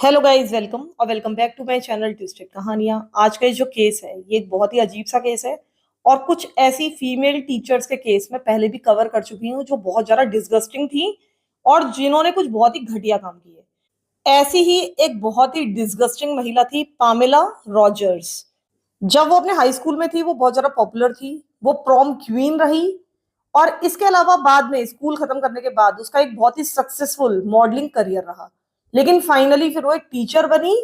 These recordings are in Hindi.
हेलो गाइस, वेलकम और welcome back to my channel twisted कहानियां। आज का ये जो केस है ये एक बहुत ही अजीब सा केस है। और कुछ ऐसी फीमेल टीचर्स के केस मैं पहले भी कवर कर चुकी हूँ जो बहुत ज्यादा डिस्गस्टिंग थी और जिन्होंने कुछ बहुत ही घटिया काम किए। ऐसी ही एक बहुत ही डिस्गस्टिंग महिला थी पामेला रॉजर्स। जब वो अपने हाई स्कूल में थी वो बहुत ज्यादा पॉपुलर थी। वो प्रॉम क्वीन रही। और इसके अलावा बाद में स्कूल खत्म करने के बाद उसका एक बहुत ही सक्सेसफुल मॉडलिंग करियर रहा। लेकिन फाइनली फिर वो एक टीचर बनी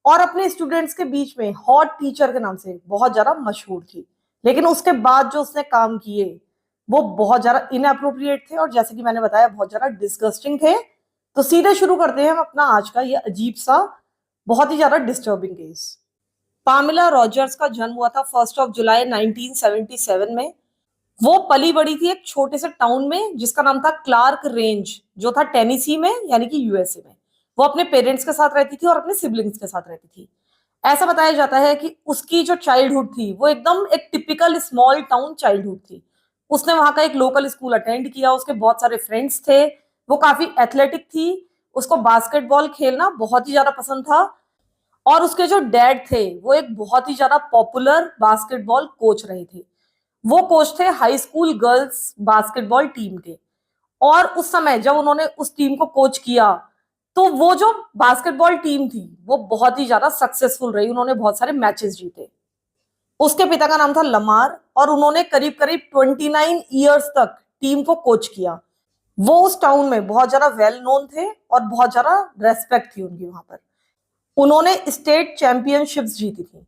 और अपने स्टूडेंट्स के बीच में हॉट टीचर के नाम से बहुत ज्यादा मशहूर थी। लेकिन उसके बाद जो उसने काम किए वो बहुत ज्यादा इनअप्रोप्रिएट थे और जैसे कि मैंने बताया बहुत ज्यादा डिस्गस्टिंग थे। तो सीधे शुरू करते हैं हम अपना आज का ये अजीब सा बहुत ही ज्यादा डिस्टर्बिंग केस। पामेला रॉजर्स का जन्म हुआ था 1 जुलाई 1977 में। वो पली बड़ी थी एक छोटे से टाउन में जिसका नाम था क्लार्क रेंज, जो था टेनिसी में यानी कि यूएसए में। वो अपने पेरेंट्स के साथ रहती थी और अपने सिबलिंग्स के साथ रहती थी। ऐसा बताया जाता है कि उसकी जो चाइल्डहुड थी वो एकदम एक टिपिकल स्मॉल टाउन चाइल्डहुड थी। उसने वहां का एक लोकल स्कूल अटेंड किया, उसके बहुत सारे फ्रेंड्स थे। वो काफी एथलेटिक थी। उसको बास्केटबॉल खेलना बहुत ही ज्यादा पसंद था। और उसके जो डैड थे वो एक बहुत ही ज्यादा पॉपुलर बास्केटबॉल कोच रहे थे। वो कोच थे high school girls basketball team के। और उस समय जब उन्होंने उस टीम को कोच किया तो वो जो बास्केटबॉल टीम थी वो बहुत ही ज्यादा सक्सेसफुल रही। उन्होंने बहुत सारे मैचेस जीते। उसके पिता का नाम था लमार और उन्होंने करीब करीब 29 ईयर्स तक टीम को कोच किया। वो उस टाउन में बहुत ज्यादा वेल नोन थे और बहुत ज्यादा रेस्पेक्ट थी उनकी वहां पर। उन्होंने स्टेट चैंपियनशिप्स जीती थी।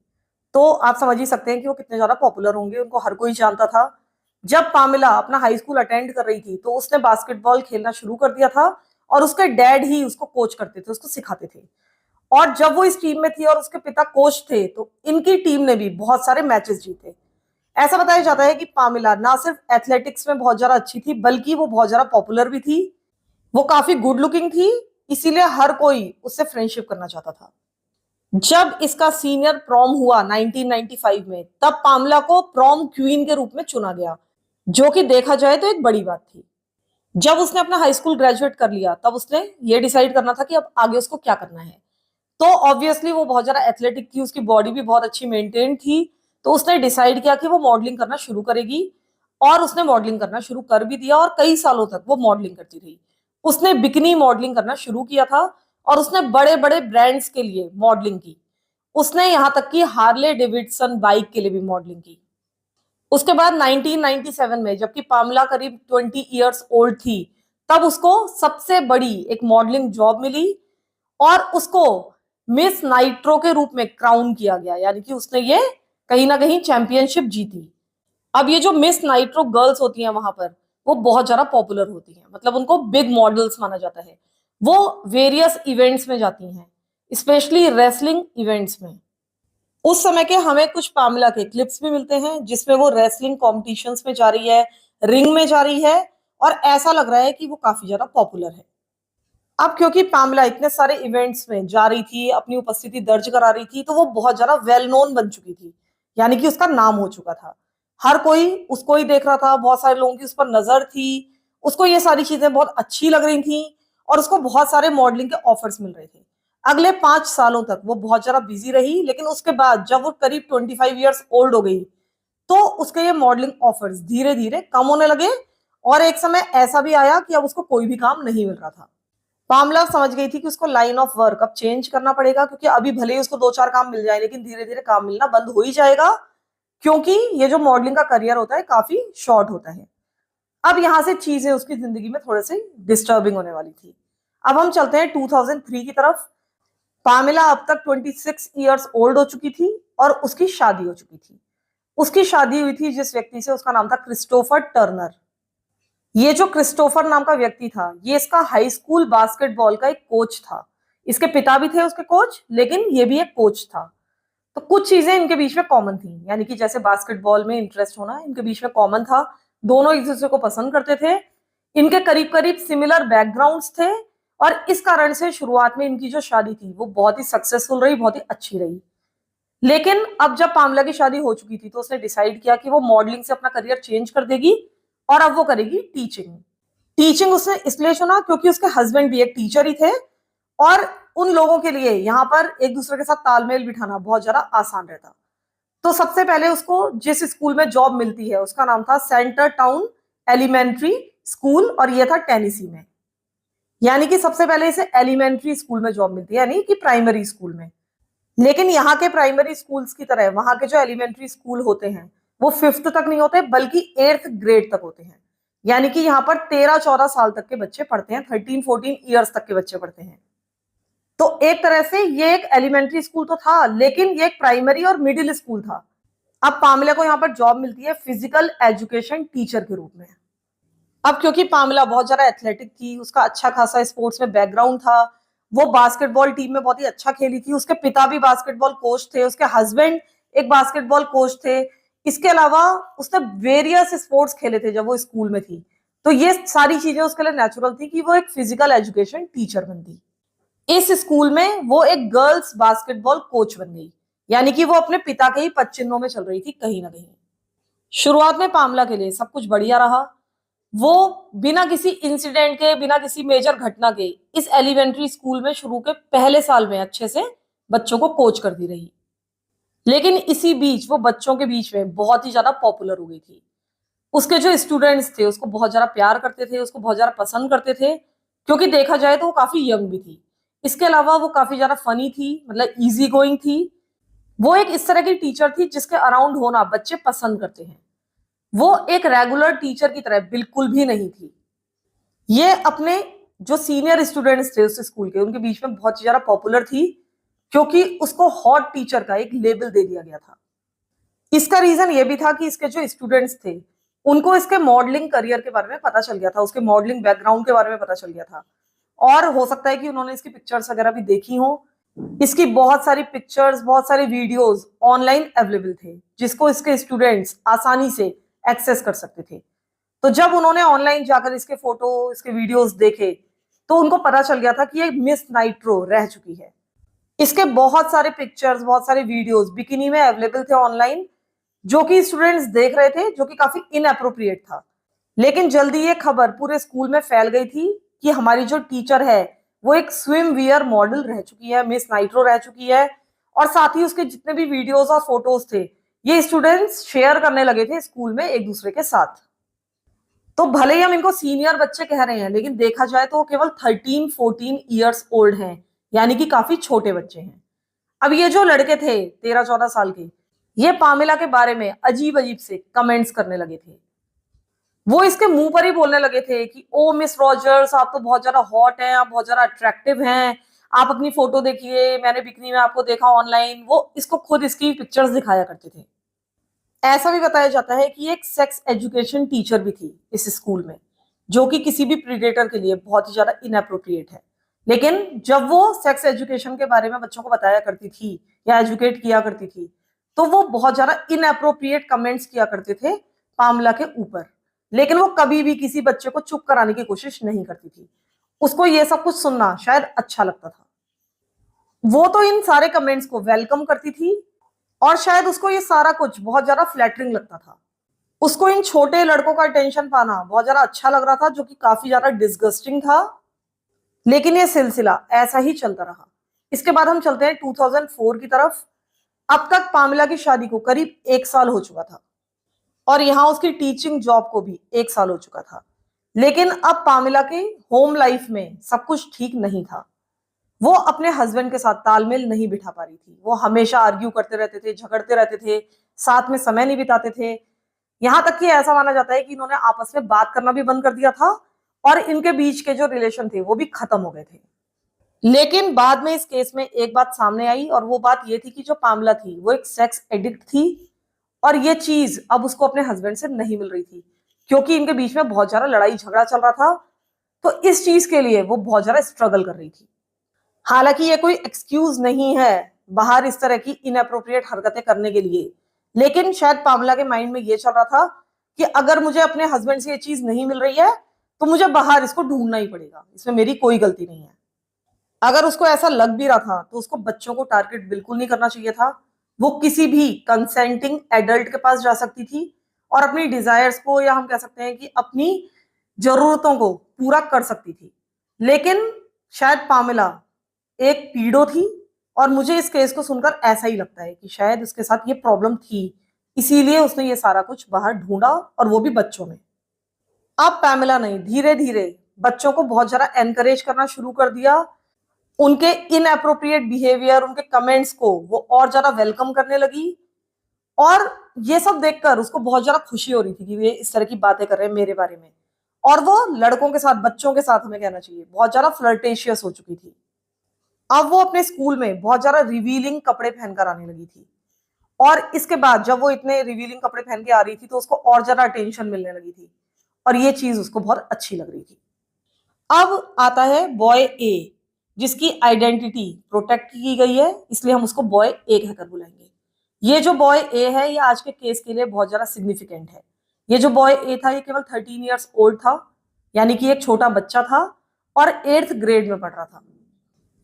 तो आप समझ ही सकते हैं कि वो कितने ज्यादा पॉपुलर होंगे, उनको हर कोई जानता था। जब पामिला अपना हाई स्कूल अटेंड कर रही थी तो उसने बास्केटबॉल खेलना शुरू कर दिया था। और उसके डैड ही उसको कोच करते थे, उसको सिखाते थे। और जब वो इस टीम में थी और उसके पिता कोच थे तो इनकी टीम ने भी बहुत सारे मैचेस जीते। ऐसा बताया जाता है कि पामिला ना सिर्फ एथलेटिक्स में बहुत ज्यादा अच्छी थी बल्कि वो बहुत ज्यादा पॉपुलर भी थी। वो काफी गुड लुकिंग थी, इसीलिए हर कोई उससे फ्रेंडशिप करना चाहता था। जब इसका सीनियर प्रॉम हुआ 1995 में तब पामला को प्रॉम क्वीन के रूप में चुना गया, जो कि देखा जाए तो एक बड़ी बात थी। जब उसने अपना हाई स्कूल ग्रेजुएट कर लिया तब उसने ये डिसाइड करना था कि अब आगे उसको क्या करना है। तो ऑब्वियसली वो बहुत ज्यादा एथलेटिक थी, उसकी बॉडी भी बहुत अच्छी मेंटेन थी। तो उसने डिसाइड किया कि वो मॉडलिंग करना शुरू करेगी। और उसने मॉडलिंग करना शुरू कर भी दिया और कई सालों तक वो मॉडलिंग करती रही। उसने बिकनी मॉडलिंग करना शुरू किया था और उसने बड़े बड़े ब्रांड्स के लिए मॉडलिंग की। उसने यहां तक कि हार्ले डेविडसन बाइक के लिए भी मॉडलिंग की। उसके बाद 1997 में जबकि पामला करीब 20 इयर्स ओल्ड थी तब उसको सबसे बड़ी एक मॉडलिंग जॉब मिली। और उसको मिस नाइट्रो के रूप में क्राउन किया गया, यानी कि उसने ये कहीं ना कहीं चैंपियनशिप जीती। अब ये जो मिस नाइट्रो गर्ल्स होती हैं वहां पर वो बहुत ज्यादा पॉपुलर होती हैं, मतलब उनको बिग मॉडल्स माना जाता है। वो वेरियस इवेंट्स में जाती हैं, स्पेशली रेसलिंग इवेंट्स में। उस समय के हमें कुछ पामला के क्लिप्स भी मिलते हैं जिसमें वो रेसलिंग कॉम्पिटिशन्स में जा रही है, रिंग में जा रही है। और ऐसा लग रहा है कि वो काफी ज्यादा पॉपुलर है। अब क्योंकि पामला इतने सारे इवेंट्स में जा रही थी, अपनी उपस्थिति दर्ज करा रही थी, तो वो बहुत ज्यादा वेल नोन बन चुकी थी, यानी कि उसका नाम हो चुका था। हर कोई उसको ही देख रहा था, बहुत सारे लोगों की उस पर नजर थी। उसको ये सारी चीजें बहुत अच्छी लग रही थी और उसको बहुत सारे मॉडलिंग के ऑफर्स मिल रहे थे। अगले 5 सालों तक वो बहुत ज्यादा बिजी रही, लेकिन उसके बाद जब वो करीब 25 ईयर्स ओल्ड हो गई तो उसके ये मॉडलिंग ऑफर्स धीरे धीरे कम होने लगे। और एक समय ऐसा भी आया कि अब उसको कोई भी काम नहीं मिल रहा था। पामला समझ गई थी कि उसको लाइन ऑफ वर्क अब चेंज करना पड़ेगा, क्योंकि अभी भले ही उसको दो चार काम मिल जाए लेकिन धीरे धीरे काम मिलना बंद हो ही जाएगा। क्योंकि ये जो मॉडलिंग का करियर होता है काफी शॉर्ट होता है। अब यहां से चीजें उसकी जिंदगी में थोड़े से डिस्टर्बिंग होने वाली थी। अब हम चलते हैं 2003 की तरफ। पामेला अब तक 26 इयर्स ओल्ड हो चुकी थी और उसकी शादी हो चुकी थी। उसकी शादी हुई थी जिस व्यक्ति से, उसका नाम था क्रिस्टोफर टर्नर। ये जो क्रिस्टोफर नाम का व्यक्ति था ये इसका हाई स्कूल बास्केटबॉल का एक कोच था। इसके पिता भी थे उसके कोच, लेकिन ये भी एक कोच था। तो कुछ चीजें इनके बीच में कॉमन थी, यानी कि जैसे बास्केटबॉल में इंटरेस्ट होना इनके बीच में कॉमन था। दोनों एक दूसरे को पसंद करते थे। इनके करीब करीब सिमिलर बैकग्राउंड्स थे। और इस कारण से शुरुआत में इनकी जो शादी थी वो बहुत ही सक्सेसफुल रही, बहुत ही अच्छी रही। लेकिन अब जब पामला की शादी हो चुकी थी तो उसने डिसाइड किया कि वो मॉडलिंग से अपना करियर चेंज कर देगी और अब वो करेगी टीचिंग। टीचिंग उसने इसलिए चुना क्योंकि उसके हस्बैंड भी एक टीचर ही थे। और उन लोगों के लिए यहाँ पर एक दूसरे के साथ तालमेल बिठाना बहुत ज्यादा आसान रहता। तो सबसे पहले उसको जिस स्कूल में जॉब मिलती है उसका नाम था सेंटर टाउन एलिमेंट्री स्कूल, और ये था टेनेसी में। यानी कि सबसे पहले इसे एलिमेंट्री स्कूल में जॉब मिलती है, यानी कि प्राइमरी स्कूल में। लेकिन यहाँ के प्राइमरी स्कूल्स की तरह वहां के जो एलिमेंट्री स्कूल होते हैं वो 5th तक नहीं होते, बल्कि 8th ग्रेड तक होते हैं। यानी कि यहाँ पर 13-14 साल तक के बच्चे पढ़ते हैं, 13-14 ईयर्स तक के बच्चे पढ़ते हैं। तो एक तरह से ये एक एलिमेंट्री स्कूल तो था, लेकिन ये एक प्राइमरी और मिडिल स्कूल था। अब पामिला को यहाँ पर जॉब मिलती है फिजिकल एजुकेशन टीचर के रूप में। अब क्योंकि पामिला बहुत ज्यादा एथलेटिक थी, उसका अच्छा खासा स्पोर्ट्स में बैकग्राउंड था, वो बास्केटबॉल टीम में बहुत ही अच्छा खेली थी, उसके पिता भी बास्केटबॉल कोच थे, उसके हस्बैंड एक बास्केटबॉल कोच थे। इसके अलावा उसने वेरियस स्पोर्ट्स खेले थे जब वो स्कूल में थी। तो ये सारी चीजें उसके लिए नेचुरल थी कि वो एक फिजिकल एजुकेशन टीचर बन गई। इस स्कूल में वो एक गर्ल्स बास्केटबॉल कोच बन गई, यानी कि वो अपने पिता के ही पदचिन्हों में चल रही थी कहीं ना कहीं। शुरुआत में पामला के लिए सब कुछ बढ़िया रहा। वो बिना किसी इंसिडेंट के, बिना किसी मेजर घटना के इस एलिमेंट्री स्कूल में शुरू के पहले साल में अच्छे से बच्चों को कोच करती रही। लेकिन इसी बीच वो बच्चों के बीच में बहुत ही ज्यादा पॉपुलर हो गई थी। उसके जो स्टूडेंट्स थे उसको बहुत ज्यादा प्यार करते थे, उसको बहुत ज्यादा पसंद करते थे, क्योंकि देखा जाए तो वो काफी यंग भी थी। इसके अलावा वो काफी ज्यादा फनी थी, मतलब इजी गोइंग थी। वो एक इस तरह की टीचर थी जिसके अराउंड होना बच्चे पसंद करते हैं। वो एक रेगुलर टीचर की तरह बिल्कुल भी नहीं थी। ये अपने जो सीनियर स्टूडेंट्स थे उस स्कूल के, उनके बीच में बहुत ज्यादा पॉपुलर थी, क्योंकि उसको हॉट टीचर का एक लेबल दे दिया गया था। इसका रीजन ये भी था कि इसके जो स्टूडेंट्स थे उनको इसके मॉडलिंग करियर के बारे में पता चल गया था, उसके मॉडलिंग बैकग्राउंड के बारे में पता चल गया था। और हो सकता है कि उन्होंने इसकी पिक्चर्स वगैरह भी देखी हो। इसकी बहुत सारी पिक्चर्स, बहुत सारे वीडियोस ऑनलाइन अवेलेबल थे, जिसको इसके स्टूडेंट्स आसानी से एक्सेस कर सकते थे। तो जब उन्होंने ऑनलाइन जाकर इसके फोटो, इसके वीडियोस देखे, तो उनको पता चल गया था कि ये मिस नाइट्रो रह चुकी है। इसके बहुत सारे पिक्चर्स, बहुत सारे वीडियोस बिकिनी में अवेलेबल थे ऑनलाइन, जो कि स्टूडेंट्स देख रहे थे, जो कि काफी इनअप्रोप्रिएट था। लेकिन जल्दी ये खबर पूरे स्कूल में फैल गई थी कि हमारी जो टीचर है वो एक स्विम वियर मॉडल रह चुकी है, मिस नाइट्रो रह चुकी है। और साथ ही उसके जितने भी वीडियोस और फोटोज थे ये स्टूडेंट्स शेयर करने लगे थे स्कूल में एक दूसरे के साथ। तो भले ही हम इनको सीनियर बच्चे कह रहे हैं, लेकिन देखा जाए तो वो केवल 13-14 ईयर्स ओल्ड हैं, यानी कि काफी छोटे बच्चे हैं। अब ये जो लड़के थे 13-14 साल के, ये पामिला के बारे में अजीब अजीब से कमेंट्स करने लगे थे। वो इसके मुंह पर ही बोलने लगे थे कि ओ मिस रॉजर्स, आप तो बहुत ज्यादा हॉट हैं, आप बहुत ज्यादा अट्रैक्टिव हैं, आप अपनी फोटो देखिए, मैंने बिकनी में आपको देखा ऑनलाइन। वो इसको खुद इसकी पिक्चर्स दिखाया करते थे। ऐसा भी बताया जाता है कि एक सेक्स एजुकेशन टीचर भी थी इस स्कूल में, जो कि किसी भी प्रीडेटर के लिए बहुत ही ज्यादा इनअप्रोप्रिएट है। लेकिन जब वो सेक्स एजुकेशन के बारे में बच्चों को बताया करती थी या एजुकेट किया करती थी, तो वो बहुत ज्यादा इनअप्रोप्रिएट कमेंट्स किया करते थे पामला के ऊपर। लेकिन वो कभी भी किसी बच्चे को चुप कराने की कोशिश नहीं करती थी। उसको ये सब कुछ सुनना शायद अच्छा लगता था। वो तो इन सारे कमेंट्स को वेलकम करती थी, और शायद उसको ये सारा कुछ बहुत ज्यादा फ्लैटरिंग लगता था। उसको इन छोटे लड़कों का अटेंशन पाना बहुत ज्यादा अच्छा लग रहा था, जो कि काफी ज्यादा डिस्गस्टिंग था। लेकिन ये सिलसिला ऐसा ही चलता रहा। इसके बाद हम चलते हैं 2004 की तरफ। अब तक पामिला की शादी को करीब 1 साल हो चुका था, और यहाँ उसकी टीचिंग जॉब को भी 1 साल हो चुका था। लेकिन अब पामिला के होम लाइफ में सब कुछ ठीक नहीं था। वो अपने हस्बैंड के साथ तालमेल नहीं बिठा पा रही थी। वो हमेशा आर्ग्यू करते रहते थे, झगड़ते रहते थे, साथ में समय नहीं बिताते थे। यहाँ तक कि ऐसा माना जाता है कि इन्होंने आपस में बात करना भी बंद कर दिया था, और इनके बीच के जो रिलेशन थे वो भी खत्म हो गए थे। लेकिन बाद में इस केस में एक बात सामने आई, और वो बात ये थी कि जो पामला थी वो एक सेक्स एडिक्ट थी, और ये चीज अब उसको अपने हस्बैंड से नहीं मिल रही थी, क्योंकि इनके बीच में बहुत ज्यादा लड़ाई झगड़ा चल रहा था। तो इस चीज के लिए वो बहुत ज्यादा स्ट्रगल कर रही थी। हालांकि ये कोई एक्सक्यूज नहीं है बाहर इस तरह की इनअप्रोप्रिएट हरकतें करने के लिए, लेकिन शायद पावला के माइंड में ये चल रहा था कि अगर मुझे अपने हस्बैंड से ये चीज नहीं मिल रही है तो मुझे बाहर इसको ढूंढना ही पड़ेगा, इसमें मेरी कोई गलती नहीं है। अगर उसको ऐसा लग भी रहा था तो उसको बच्चों को टारगेट बिल्कुल नहीं करना चाहिए था। वो किसी भी कंसेंटिंग एडल्ट के पास जा सकती थी और अपनी डिजायर्स को, या हम कह सकते हैं कि अपनी जरूरतों को पूरा कर सकती थी। लेकिन शायद पामिला एक पीड़ो थी, और मुझे इस केस को सुनकर ऐसा ही लगता है कि शायद उसके साथ ये प्रॉब्लम थी, इसीलिए उसने ये सारा कुछ बाहर ढूंढा, और वो भी बच्चों में। अब पैमेला ने धीरे धीरे बच्चों को बहुत ज्यादा एनकरेज करना शुरू कर दिया, उनके इनएप्रोप्रिएट बिहेवियर, उनके कमेंट्स को वो और ज्यादा वेलकम करने लगी। और ये सब देखकर उसको बहुत ज्यादा खुशी हो रही थी कि वे इस तरह की बातें कर रहे हैं मेरे बारे में। और वो लड़कों के साथ, बच्चों के साथ हमें कहना चाहिए, बहुत ज्यादा फ्लर्टेशियस हो चुकी थी। अब वो अपने स्कूल में बहुत ज्यादा रिवीलिंग कपड़े पहनकर आने लगी थी, और इसके बाद जब वो इतने रिवीलिंग कपड़े पहन के आ रही थी तो उसको और ज्यादा अटेंशन मिलने लगी थी, और ये चीज उसको बहुत अच्छी लग रही थी। अब आता है बॉय ए, जिसकी आइडेंटिटी प्रोटेक्ट की गई है, इसलिए हम उसको बॉय ए कहकर बुलाएंगे। ये जो बॉय ए है, ये आज के केस के लिए बहुत ज्यादा सिग्निफिकेंट है। ये जो बॉय ए था, ये केवल 13 ईयर्स ओल्ड था, यानी कि एक छोटा बच्चा था, और 8th ग्रेड में पढ़ रहा था।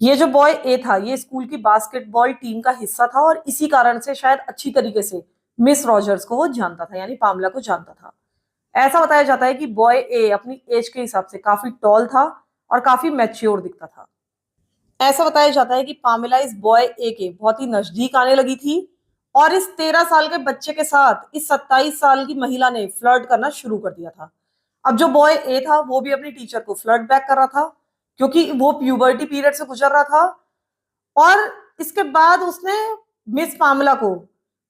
ये जो बॉय ए था, ये स्कूल की बास्केटबॉल टीम का हिस्सा था, और इसी कारण से शायद अच्छी तरीके से मिस रॉजर्स को वो जानता था, यानी पामला को जानता था। ऐसा बताया जाता है कि बॉय ए अपनी एज के हिसाब से काफी टॉल था और काफी मैच्योर दिखता था। ऐसा बताया जाता है कि पामेला इस बॉय ए के बहुत ही नजदीक आने लगी थी, और इस 13 साल के बच्चे के साथ इस 27 साल की महिला ने फ्लर्ट करना शुरू कर दिया था। अब जो बॉय ए था, वो भी अपनी टीचर को फ्लर्ट बैक कर रहा था, क्योंकि वो प्यूबर्टी पीरियड से गुजर रहा था। और इसके बाद उसने मिस पामला को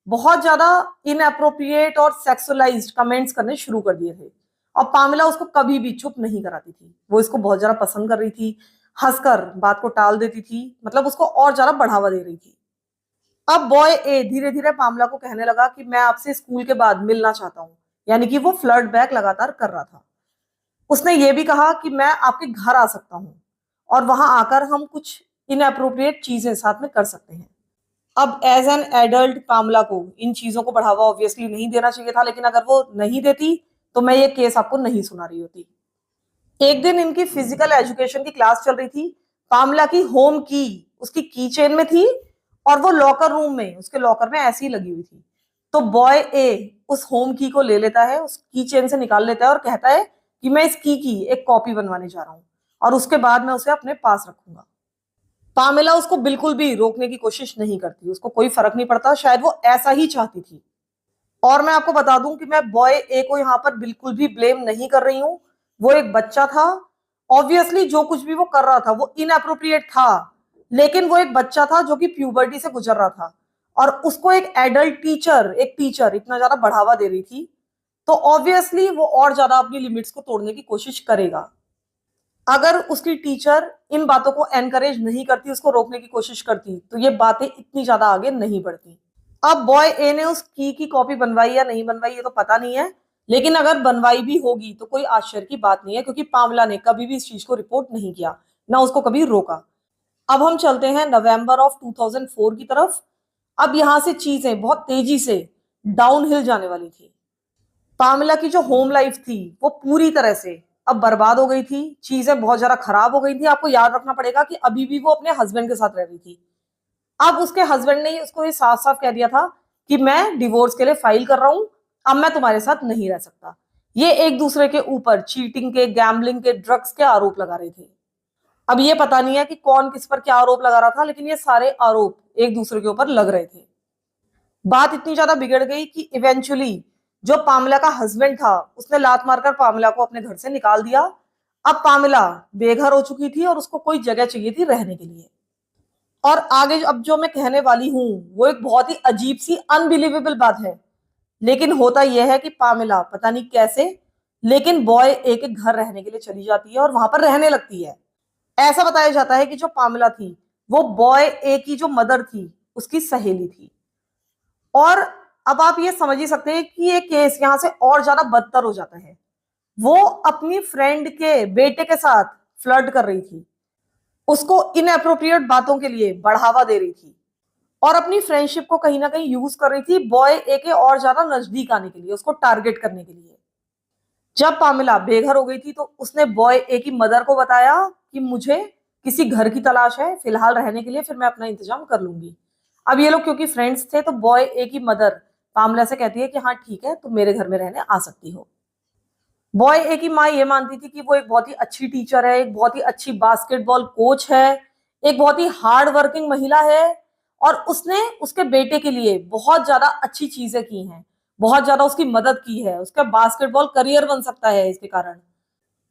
बहुत ज्यादा इनअप्रोप्रिएट और सेक्सुअलाइज्ड कमेंट्स करने शुरू कर दिए थे, और पामला उसको कभी भी चुप नहीं कराती थी। वो इसको बहुत ज्यादा पसंद कर रही थी, हंसकर बात को टाल देती थी, मतलब उसको और ज्यादा बढ़ावा दे रही थी। अब बॉय ए धीरे धीरे पामला को कहने लगा कि मैं आपसे स्कूल के बाद मिलना चाहता हूँ, यानी कि वो फ्लर्ट बैक लगातार कर रहा था। उसने ये भी कहा कि मैं आपके घर आ सकता हूँ, और वहां आकर हम कुछ इनअप्रोप्रिएट चीजें साथ में कर सकते हैं। अब एज एन एडल्ट पामला को इन चीजों को बढ़ावा ऑब्वियसली नहीं देना चाहिए था, लेकिन अगर वो नहीं देती तो मैं ये केस आपको नहीं सुना रही होती। एक दिन इनकी फिजिकल एजुकेशन की क्लास चल रही थी। पामला की होम की उसकी की चेन में थी, और वो लॉकर रूम में, उसके लॉकर में ऐसी लगी हुई थी। तो बॉय ए उस होम की को ले लेता है, उस की चेन से निकाल लेता है, और कहता है कि मैं इस की एक कॉपी बनवाने जा रहा हूं, और उसके बाद मैं उसे अपने पास रखूंगा। पामेला उसको बिल्कुल भी रोकने की कोशिश नहीं करती, उसको कोई फर्क नहीं पड़ता, शायद वो ऐसा ही चाहती थी। और मैं आपको बता दूं कि मैं बॉय ए को यहाँ पर बिल्कुल भी ब्लेम नहीं कर रही हूँ। वो एक बच्चा था, ऑब्वियसली जो कुछ भी वो कर रहा था वो इनअप्रोप्रिएट था, लेकिन वो एक बच्चा था जो कि प्यूबर्टी से गुजर रहा था, और उसको एक एडल्ट टीचर, एक टीचर इतना ज्यादा बढ़ावा दे रही थी, तो ऑब्वियसली वो और ज्यादा अपनी लिमिट्स को तोड़ने की कोशिश करेगा। अगर उसकी टीचर इन बातों को एनकरेज नहीं करती, उसको रोकने की कोशिश करती, तो ये बातें इतनी ज्यादा आगे नहीं बढ़ती। अब बॉय ए ने उस की कॉपी बनवाई या नहीं बनवाई ये तो पता नहीं है, लेकिन अगर बनवाई भी होगी तो कोई आश्चर्य की बात नहीं है, क्योंकि पामला ने कभी भी इस चीज को रिपोर्ट नहीं किया, ना उसको कभी रोका। अब हम चलते हैं नवंबर ऑफ 2004 की तरफ। अब यहां से चीजें बहुत तेजी से डाउनहिल जाने वाली थी। पामला की जो होम लाइफ थी वो पूरी तरह से अब बर्बाद हो गई थी, चीजें बहुत ज्यादा खराब हो गई थी। आपको याद रखना पड़ेगा कि अभी भी वो अपने हस्बैंड के साथ रह रही थी। अब उसके हस्बैंड ने उसको ये साफ साफ कह दिया था कि मैं डिवोर्स के लिए फाइल कर रहा हूं, अब मैं तुम्हारे साथ नहीं रह सकता। ये एक दूसरे के ऊपर चीटिंग के, गैम्बलिंग के, ड्रग्स के आरोप लगा रहे थे। अब ये पता नहीं है कि कौन किस पर क्या आरोप लगा रहा था, लेकिन ये सारे आरोप एक दूसरे के ऊपर लग रहे थे। बात इतनी ज्यादा बिगड़ गई कि इवेंचुअली जो पामला का हस्बैंड था उसने लात मारकर पामला को अपने घर से निकाल दिया। अब पामला बेघर हो चुकी थी, और उसको कोई जगह चाहिए थी रहने के लिए। और आगे अब जो मैं कहने वाली हूं वो एक बहुत ही अजीब सी अनबिलीवेबल बात है, लेकिन होता यह है कि पामेला पता नहीं कैसे, लेकिन बॉय ए के घर रहने के लिए चली जाती है और वहां पर रहने लगती है। ऐसा बताया जाता है कि जो पामेला थी वो बॉय ए की जो मदर थी उसकी सहेली थी। और अब आप ये समझ ही सकते हैं कि ये केस यहां से और ज्यादा बदतर हो जाता है। वो अपनी फ्रेंड के बेटे के साथ फ्लर्ट कर रही थी, उसको इनअप्रोप्रिएट बातों के लिए बढ़ावा दे रही थी, और अपनी फ्रेंडशिप को कहीं ना कहीं यूज कर रही थी बॉय ए के और ज्यादा नजदीक आने के लिए, उसको टारगेट करने के लिए। जब पामिला बेघर हो गई थी तो उसने बॉय ए की मदर को बताया कि मुझे किसी घर की तलाश है फिलहाल रहने के लिए, फिर मैं अपना इंतजाम कर लूंगी। अब ये लोग क्योंकि फ्रेंड्स थे तो बॉय ए की मदर पामला से कहती है कि हाँ ठीक है, तुम मेरे घर में रहने आ सकती हो। बॉय ए की माँ ये मानती थी कि वो एक बहुत ही अच्छी टीचर है, एक बहुत ही अच्छी बास्केटबॉल कोच है, एक बहुत ही हार्ड वर्किंग महिला है और उसने उसके बेटे के लिए बहुत ज्यादा अच्छी चीजें की हैं, बहुत ज्यादा उसकी मदद की है, उसका बास्केटबॉल करियर बन सकता है इसके कारण।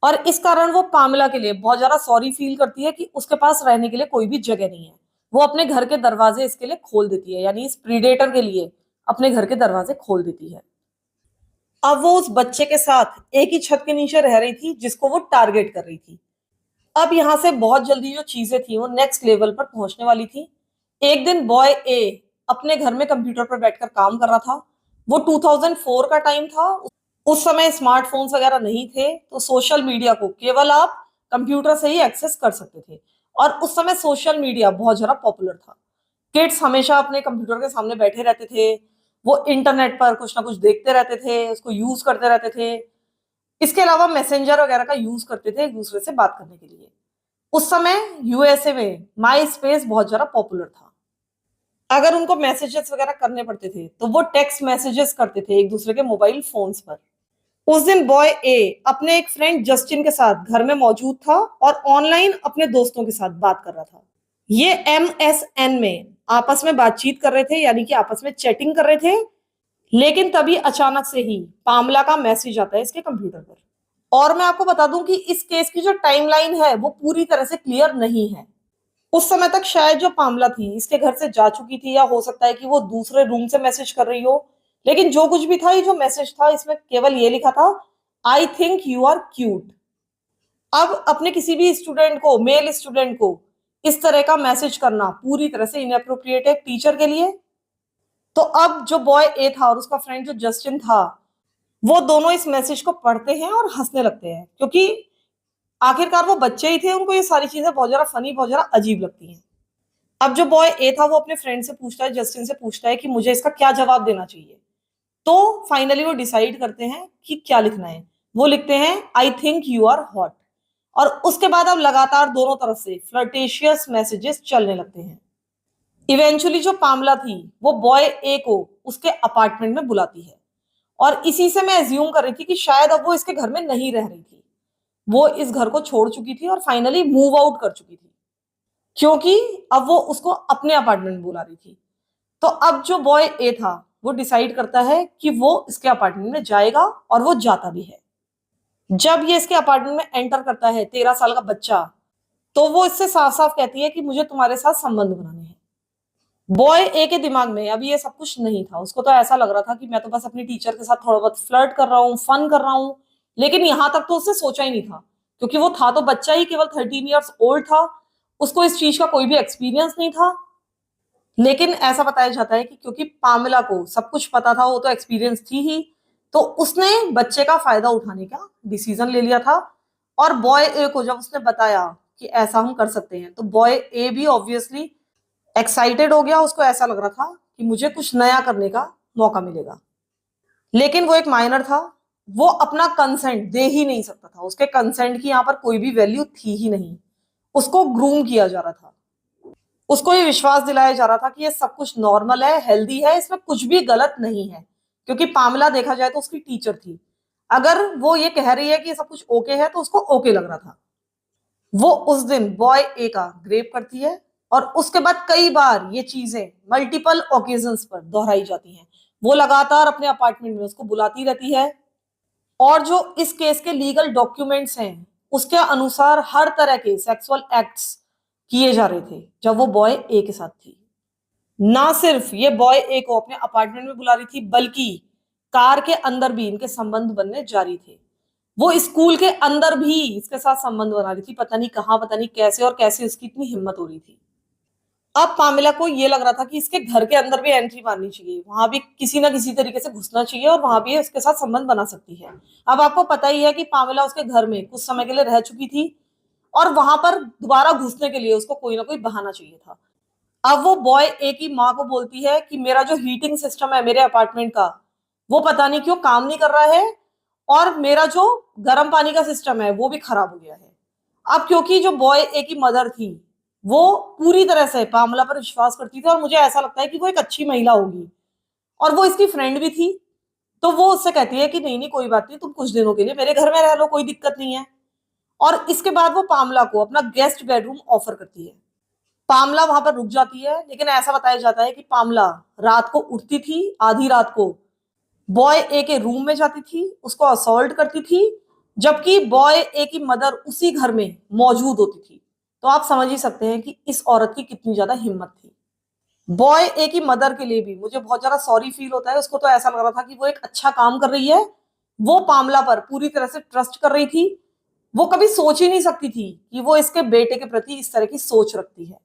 और इस कारण वो पामला के लिए बहुत ज्यादा सॉरी फील करती है कि उसके पास रहने के लिए कोई भी जगह नहीं है। वो अपने घर के दरवाजे इसके लिए खोल देती है, यानी इस प्रीडेटर के लिए अपने घर के दरवाजे खोल देती है। अब वो उस बच्चे के साथ एक ही छत के नीचे रह रही थी जिसको वो टारगेट कर रही थी। अब यहाँ से बहुत जल्दी जो चीजें थी वो नेक्स्ट लेवल पर पहुंचने वाली थी। एक दिन बॉय ए अपने घर में कंप्यूटर पर बैठकर काम कर रहा था। वो 2004 का टाइम था। उस समय स्मार्टफोन्स वगैरह नहीं थे, तो सोशल मीडिया को केवल आप कंप्यूटर से ही एक्सेस कर सकते थे। और उस समय सोशल मीडिया बहुत ज्यादा पॉपुलर था। किड्स हमेशा अपने कंप्यूटर के सामने बैठे रहते थे। वो इंटरनेट पर कुछ ना कुछ देखते रहते थे, उसको यूज करते रहते थे। इसके अलावा मैसेंजर वगैरह का यूज करते थे एक दूसरे से बात करने के लिए। उस समय यूएसए में माई स्पेस बहुत ज्यादा पॉपुलर था। अगर उनको मैसेजेस वगैरह करने पड़ते थे तो वो टेक्स्ट मैसेजेस करते थे एक दूसरे के मोबाइल फोन्स पर। उस दिन बॉय ए अपने एक फ्रेंड जस्टिन के साथ घर में मौजूद था और ऑनलाइन अपने दोस्तों के साथ बात कर रहा था। ये MSN में आपस में बातचीत कर रहे थे, यानी कि आपस में चैटिंग कर रहे थे। लेकिन तभी अचानक से ही पामला का मैसेज आता है इसके कंप्यूटर पर। और मैं आपको बता दूं कि इस केस की जो टाइमलाइन है वो पूरी तरह से क्लियर नहीं है। उस समय तक शायद जो पामला थी इसके घर से जा चुकी थी, या हो सकता है कि वो दूसरे रूम से मैसेज कर रही हो। लेकिन जो कुछ भी था, ये जो मैसेज था इसमें केवल ये लिखा था, I think you are cute. अब अपने किसी भी स्टूडेंट को, मेल स्टूडेंट को इस तरह का मैसेज करना पूरी तरह से इनएप्रोप्रिएट है टीचर के लिए। तो अब जो बॉय ए था और उसका फ्रेंड जो जस्टिन था, वो दोनों इस मैसेज को पढ़ते हैं और हंसने लगते हैं, क्योंकि आखिरकार वो बच्चे ही थे, उनको ये सारी चीजें बहुत ज्यादा फनी, बहुत ज्यादा अजीब लगती हैं। अब जो बॉय ए था वो अपने फ्रेंड से पूछता है, जस्टिन से पूछता है कि मुझे इसका क्या जवाब देना चाहिए। तो फाइनली वो डिसाइड करते हैं कि क्या लिखना है। वो लिखते हैं, I think you are hot. और उसके बाद अब लगातार दोनों तरफ से फ्लर्टेशियस मैसेजेस चलने लगते हैं। इवेंचुअली जो पामला थी वो बॉय ए को उसके अपार्टमेंट में बुलाती है। और इसी से मैं एज्यूम कर रही थी कि शायद अब वो इसके घर में नहीं रह रही थी। वो इस घर को छोड़ चुकी थी और फाइनली मूव आउट कर चुकी थी, क्योंकि अब वो उसको अपने अपार्टमेंट में बुला रही थी। तो अब जो बॉय ए था वो डिसाइड करता है कि वो इसके अपार्टमेंट में जाएगा, और वो जाता भी है। जब ये इसके अपार्टमेंट में एंटर करता है 13 साल का बच्चा, तो वो इससे साफ साफ कहती है कि मुझे तुम्हारे साथ संबंध बनाने हैं। बॉय ए के दिमाग में अभी ये सब कुछ नहीं था। उसको तो ऐसा लग रहा था कि मैं तो बस अपनी टीचर के साथ थोड़ा बहुत फ्लर्ट कर रहा हूँ, फन कर रहा हूँ। लेकिन यहां तक तो उसने सोचा ही नहीं था, क्योंकि वो था तो बच्चा ही, केवल 13 ईयर्स ओल्ड था। उसको इस चीज का कोई भी एक्सपीरियंस नहीं था। लेकिन ऐसा बताया जाता है कि क्योंकि पामेला को सब कुछ पता था, वो तो एक्सपीरियंस थी ही, तो उसने बच्चे का फायदा उठाने का डिसीजन ले लिया था। और बॉय ए को जब उसने बताया कि ऐसा हम कर सकते हैं, तो बॉय ए भी ऑब्वियसली एक्साइटेड हो गया। उसको ऐसा लग रहा था कि मुझे कुछ नया करने का मौका मिलेगा। लेकिन वो एक माइनर था, वो अपना कंसेंट दे ही नहीं सकता था। उसके कंसेंट की यहाँ पर कोई भी वैल्यू थी ही नहीं। उसको ग्रूम किया जा रहा था। उसको ये विश्वास दिलाया जा रहा था कि ये सब कुछ नॉर्मल है, हेल्दी है, इसमें कुछ भी गलत नहीं है। क्योंकि पामला देखा जाए तो उसकी टीचर थी। अगर वो ये कह रही है कि ये सब कुछ ओके है, तो उसको ओके लग रहा था। वो उस दिन बॉय ए का ग्रेप करती है, और उसके बाद कई बार ये चीजें मल्टीपल ओकेजन्स पर दोहराई जाती हैं। वो लगातार अपने अपार्टमेंट में उसको बुलाती रहती है। और जो इस केस के लीगल डॉक्यूमेंट्स हैं, उसके अनुसार हर तरह के सेक्सुअल एक्ट्स किए जा रहे थे जब वो बॉय ए के साथ थी। ना सिर्फ ये बॉय ए को अपने अपार्टमेंट में बुला रही थी, बल्कि कार के अंदर भी इनके संबंध बनने जारी थे। वो स्कूल के अंदर भी इसके साथ संबंध बना रही थी। पता नहीं कहाँ, पता नहीं कैसे, और कैसे उसकी इतनी हिम्मत हो रही थी। अब पामेला को ये लग रहा था कि इसके घर के अंदर भी एंट्री मारनी चाहिए, वहां भी किसी ना किसी तरीके से घुसना चाहिए, और वहां भी उसके साथ संबंध बना सकती है। अब आपको पता ही है कि पामेला उसके घर में कुछ समय के लिए रह चुकी थी, और वहां पर दोबारा घुसने के लिए उसको कोई ना कोई बहाना चाहिए था। अब वो बॉय ए की माँ को बोलती है कि मेरा जो हीटिंग सिस्टम है मेरे अपार्टमेंट का, वो पता नहीं क्यों काम नहीं कर रहा है, और मेरा जो गर्म पानी का सिस्टम है वो भी खराब हो गया है। अब क्योंकि जो बॉय ए की मदर थी वो पूरी तरह से पामला पर विश्वास करती थी, और मुझे ऐसा लगता है कि वो एक अच्छी महिला होगी, और वो इसकी फ्रेंड भी थी। तो वो उससे कहती है कि नहीं नहीं, कोई बात नहीं, तुम कुछ दिनों के लिए मेरे घर में रह लो, कोई दिक्कत नहीं है। और इसके बाद वो पामला को अपना गेस्ट बेडरूम ऑफर करती है। पामला वहां पर रुक जाती है, लेकिन ऐसा बताया जाता है कि पामला रात को उठती थी, आधी रात को बॉय ए के रूम में जाती थी, उसको असॉल्ट करती थी, जबकि बॉय ए की मदर उसी घर में मौजूद होती थी। तो आप समझ ही सकते हैं कि इस औरत की कितनी ज्यादा हिम्मत थी। बॉय ए की मदर के लिए भी मुझे बहुत ज्यादा सॉरी फील होता है। उसको तो ऐसा लग रहा था कि वो एक अच्छा काम कर रही है, वो पामला पर पूरी तरह से ट्रस्ट कर रही थी। वो कभी सोच ही नहीं सकती थी कि वो इसके बेटे के प्रति इस तरह की सोच रखती है।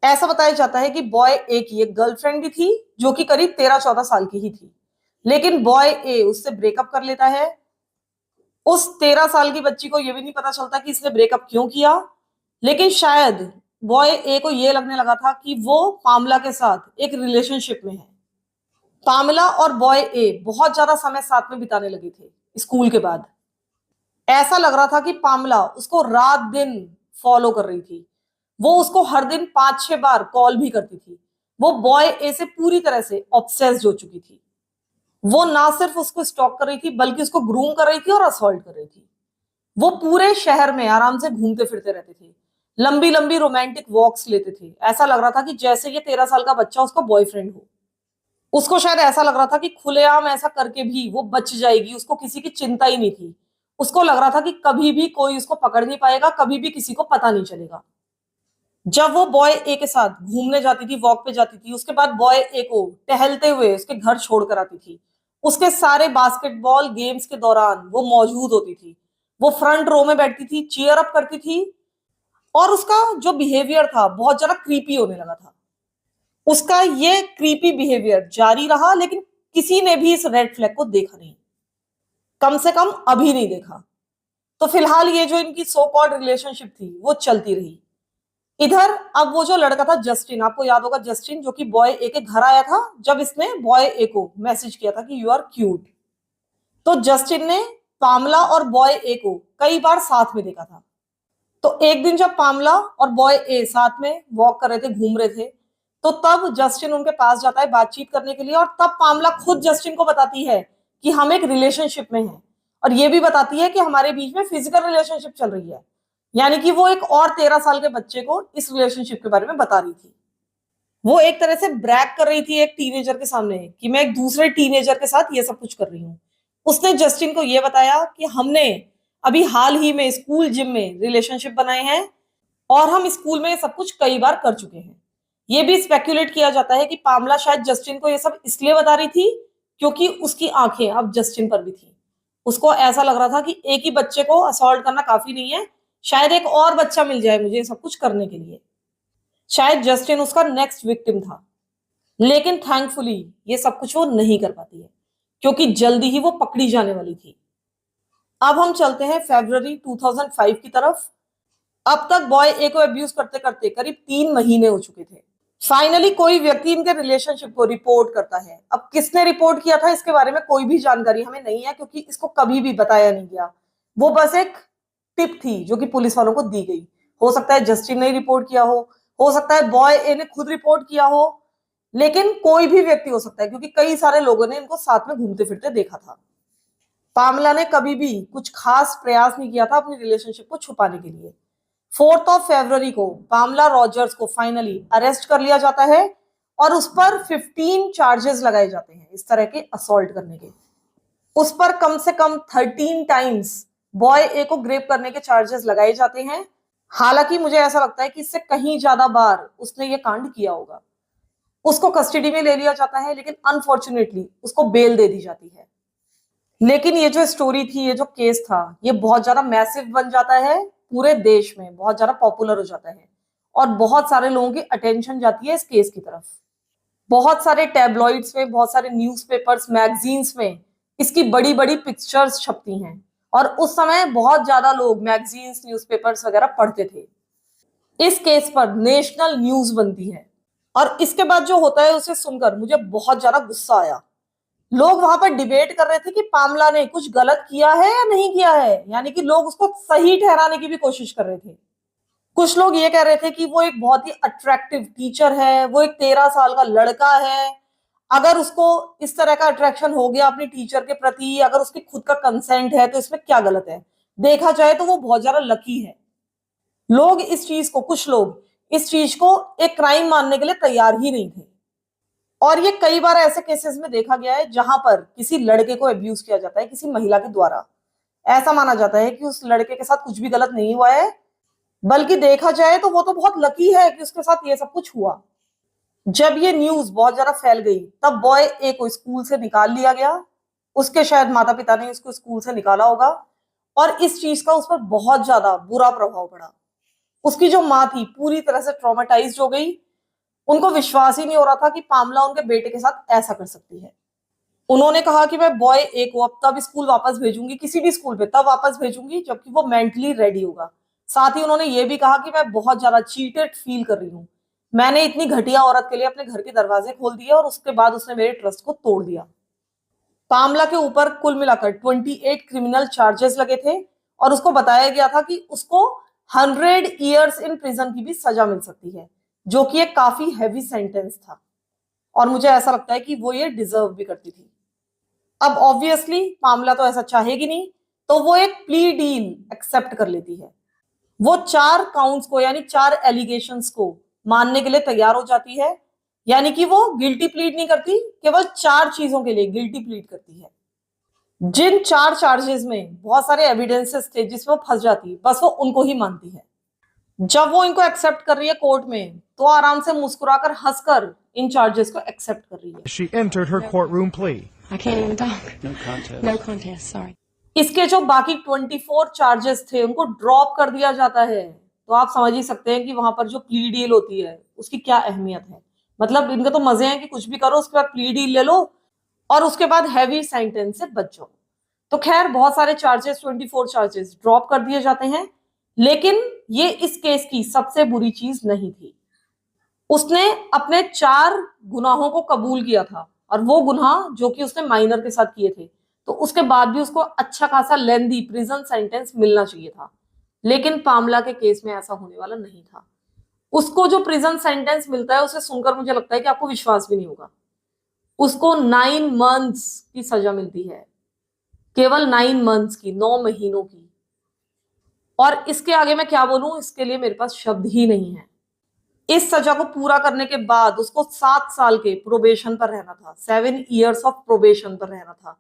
ऐसा बताया जाता है कि बॉय ए की एक गर्लफ्रेंड भी थी, जो कि करीब 13-14 साल की ही थी, लेकिन बॉय ए उससे ब्रेकअप कर लेता है। उस 13 साल की बच्ची को यह भी नहीं पता चलता कि इसने ब्रेकअप क्यों किया, लेकिन शायद बॉय ए को यह लगने लगा था कि वो पामला के साथ एक रिलेशनशिप में है। पामला और बॉय ए बहुत ज्यादा समय साथ में बिताने लगे थे स्कूल के बाद। ऐसा लग रहा था कि पामला उसको रात दिन फॉलो कर रही थी। वो उसको हर दिन 5-6 बार कॉल भी करती थी। वो बॉय ए से पूरी तरह से ऑब्सेस्ड हो चुकी थी। वो ना सिर्फ उसको स्टॉक कर रही थी, बल्कि उसको ग्रूम कर रही थी और असॉल्ट कर रही थी। वो पूरे शहर में आराम से घूमते फिरते रहते थे, लंबी लंबी रोमांटिक वॉक्स लेते थे। ऐसा लग रहा था कि जैसे ये 13 साल का बच्चा उसका बॉयफ्रेंड हो। उसको शायद ऐसा लग रहा था कि खुलेआम ऐसा करके भी वो बच जाएगी, उसको किसी की चिंता ही नहीं थी। उसको लग रहा था कि कभी भी कोई उसको पकड़ नहीं पाएगा, कभी भी किसी को पता नहीं चलेगा। जब वो बॉय ए के साथ घूमने जाती थी, वॉक पे जाती थी, उसके बाद बॉय ए को टहलते हुए उसके घर छोड़कर आती थी। उसके सारे बास्केटबॉल गेम्स के दौरान वो मौजूद होती थी। वो फ्रंट रो में बैठती थी, चीयर अप करती थी, और उसका जो बिहेवियर था बहुत ज्यादा क्रीपी होने लगा था। उसका ये क्रीपी बिहेवियर जारी रहा, लेकिन किसी ने भी इस रेड फ्लैग को देखा नहीं, कम से कम अभी नहीं देखा। तो फिलहाल ये जो इनकी सो कॉल्ड रिलेशनशिप थी वो चलती रही। इधर अब वो जो लड़का था जस्टिन, आपको याद होगा जस्टिन, जो कि बॉय ए के घर आया था जब इसने बॉय ए को मैसेज किया था कि यू आर क्यूट। तो जस्टिन ने पामला और बॉय ए को कई बार साथ में देखा था। तो एक दिन जब पामला और बॉय ए साथ में वॉक कर रहे थे, घूम रहे थे, तो तब जस्टिन उनके पास जाता है बातचीत करने के लिए, और तब पामला खुद जस्टिन को बताती है कि हम एक रिलेशनशिप में हैं, और ये भी बताती है कि हमारे बीच में फिजिकल रिलेशनशिप चल रही है। यानी कि वो एक और 13 साल के बच्चे को इस रिलेशनशिप के बारे में बता रही थी। वो एक तरह से ब्रैग कर रही थी एक टीनेजर के सामने कि मैं एक दूसरे टीनेजर के साथ ये सब कुछ कर रही हूँ। उसने जस्टिन को ये बताया कि हमने अभी हाल ही में स्कूल जिम में रिलेशनशिप बनाए हैं, और हम स्कूल में ये सब कुछ कई बार कर चुके हैं। ये भी स्पेक्यूलेट किया जाता है कि पामला शायद जस्टिन को ये सब इसलिए बता रही थी क्योंकि उसकी आंखें अब जस्टिन पर भी थी। उसको ऐसा लग रहा था कि एक ही बच्चे को असॉल्ट करना काफी नहीं है, शायद एक और बच्चा मिल जाए मुझे ये सब कुछ करने के लिए। शायद जस्टिन उसका नेक्स्ट विक्टिम था। लेकिन थैंकफुली ये सब कुछ वो नहीं कर पाती है, क्योंकि जल्दी ही वो पकड़ी जाने वाली थी। अब हम चलते हैं फरवरी 2005 की तरफ। अब तक बॉय ए को अब्यूज करते करते करीब 3 महीने हो चुके थे। फाइनली कोई व्यक्ति इनके रिलेशनशिप को रिपोर्ट करता है। अब किसने रिपोर्ट किया था इसके बारे में कोई भी जानकारी हमें नहीं है, क्योंकि इसको कभी भी बताया नहीं गया। वो बस एक टिप थी जो कि पुलिस वालों को दी गई। हो सकता है जस्टिन ने रिपोर्ट किया हो सकता है बॉय ए ने खुद रिपोर्ट किया हो, लेकिन कोई भी व्यक्ति हो सकता है, क्योंकि कई सारे लोगों ने इनको साथ में घूमते फिरते देखा था। पामला ने कभी भी कुछ खास प्रयास नहीं किया था अपनी रिलेशनशिप को छुपाने के लिए। 4 फरवरी को पामला रॉजर्स को फाइनली अरेस्ट कर लिया जाता है, और उस पर 15 चार्जेस लगाए जाते हैं इस तरह के असॉल्ट करने के। उस पर कम से कम 13 टाइम्स बॉय ए को ग्रेप करने के चार्जेस लगाए जाते हैं। हालांकि मुझे ऐसा लगता है कि इससे कहीं ज्यादा बार उसने ये कांड किया होगा। उसको कस्टडी में ले लिया जाता है, लेकिन अनफॉर्चुनेटली उसको बेल दे दी जाती है। लेकिन ये जो स्टोरी थी, ये जो केस था, ये बहुत ज्यादा मैसिव बन जाता है, पूरे देश में बहुत ज्यादा पॉपुलर हो जाता है, और बहुत सारे लोगों की अटेंशन जाती है इस केस की तरफ। बहुत सारे टैबलॉइड्स में, बहुत सारे न्यूज़पेपर्स, मैगजीन्स में इसकी बड़ी बड़ी पिक्चर्स छपती हैं, और उस समय बहुत ज्यादा लोग मैगजीन्स, न्यूज़पेपर्स वगैरह पढ़ते थे। इस केस पर नेशनल न्यूज बनती है, और इसके बाद जो होता है उसे सुनकर मुझे बहुत ज्यादा गुस्सा आया। लोग वहां पर डिबेट कर रहे थे कि पामला ने कुछ गलत किया है या नहीं किया है, यानी कि लोग उसको सही ठहराने की भी कोशिश कर रहे थे। कुछ लोग ये कह रहे थे कि वो एक बहुत ही अट्रैक्टिव टीचर है, वो एक 13 साल का लड़का है, अगर उसको इस तरह का अट्रैक्शन हो गया अपनी टीचर के प्रति, अगर उसकी खुद का कंसेंट है, तो इसमें क्या गलत है। देखा जाए तो वो बहुत ज्यादा लकी है। लोग इस चीज को, कुछ लोग इस चीज को एक क्राइम मानने के लिए तैयार ही नहीं थे। और ये कई बार ऐसे केसेस में देखा गया है जहां पर किसी लड़के को अब्यूज किया जाता है किसी महिला के द्वारा। ऐसा माना जाता है कि उस लड़के के साथ कुछ भी गलत नहीं हुआ है, बल्कि देखा जाए तो वो तो बहुत लकी है कि उसके साथ ये सब कुछ हुआ। जब ये न्यूज बहुत ज्यादा फैल गई तब बॉय ए को स्कूल से निकाल लिया गया। उसके शायद माता पिता ने उसको स्कूल से निकाला होगा और इस चीज का उस पर बहुत ज्यादा बुरा प्रभाव पड़ा। उसकी जो माँ थी पूरी तरह से ट्रॉमेटाइज्ड हो गई। उनको विश्वास ही नहीं हो रहा था कि पामला उनके बेटे के साथ ऐसा कर सकती है। उन्होंने कहा कि मैं बॉय ए को अब तब स्कूल वापस भेजूंगी, किसी भी स्कूल पे तब वापस भेजूंगी जबकि वो मेंटली रेडी होगा। साथ ही उन्होंने ये भी कहा कि मैं बहुत ज्यादा चीटेड फील कर रही हूँ, मैंने इतनी घटिया औरत के लिए अपने घर के दरवाजे खोल दिए और उसके बाद उसने मेरे ट्रस्ट को तोड़ दिया। पामला के ऊपर कुल मिलाकर 28 क्रिमिनल चार्जेस लगे थे और उसको बताया गया था कि उसको 100 ईयर्स इन प्रिजन की भी सजा मिल सकती है, जो कि एक काफी हैवी सेंटेंस था और मुझे ऐसा लगता है कि वो ये डिजर्व भी करती थी। अब ऑब्वियसली पामला तो ऐसा चाहेगी नहीं, तो वो एक प्ली डील एक्सेप्ट कर लेती है। वो 4 काउंट्स को यानी 4 एलिगेशंस को मानने के लिए तैयार हो जाती है। यानी कि वो गिल्टी प्लीड नहीं करती, केवल 4 चीजों के लिए गिल्टी प्लीड करती है। जिन 4 चार्जेस में बहुत सारे एविडेंसेस थे जिसमें वो फंस जाती, बस वो उनको ही मानती है। जब वो इनको एक्सेप्ट कर रही है कोर्ट में, तो आराम से मुस्कुराकर हंसकर इन चार्जेस को एक्सेप्ट कर रही है। She entered her courtroom plea. I can't even talk. No contest. No contest, sorry. इसके जो बाकी 24 चार्जेस थे उनको ड्रॉप कर दिया जाता है। तो आप समझ ही सकते हैं कि वहां पर जो प्ली डील होती है उसकी क्या अहमियत है। मतलब इनके तो मजे हैं कि कुछ भी करो, उसके बाद प्ली डील ले लो और उसके बाद हैवी सेंटेंस से बच जाओ। तो खैर बहुत सारे चार्जेस 24 चार्जेस ड्रॉप कर दिए जाते हैं, लेकिन ये इस केस की सबसे बुरी चीज नहीं थी। उसने अपने 4 गुनाहों को कबूल किया था और वो गुनाह जो कि उसने माइनर के साथ किए थे, तो उसके बाद भी उसको अच्छा खासा लेंदी प्रिजन सेंटेंस मिलना चाहिए था। लेकिन पामला के केस में ऐसा होने वाला नहीं था। उसको जो प्रिजन सेंटेंस मिलता है उसे सुनकर मुझे लगता है कि आपको विश्वास भी नहीं होगा। उसको 9 मंथ्स की सजा मिलती है, केवल 9 मंथ्स की, 9 महीनों की। और इसके आगे मैं क्या बोलूं, इसके लिए मेरे पास शब्द ही नहीं है। इस सजा को पूरा करने के बाद उसको 7 साल के प्रोबेशन पर रहना था, 7 ईयर्स ऑफ प्रोबेशन पर रहना था।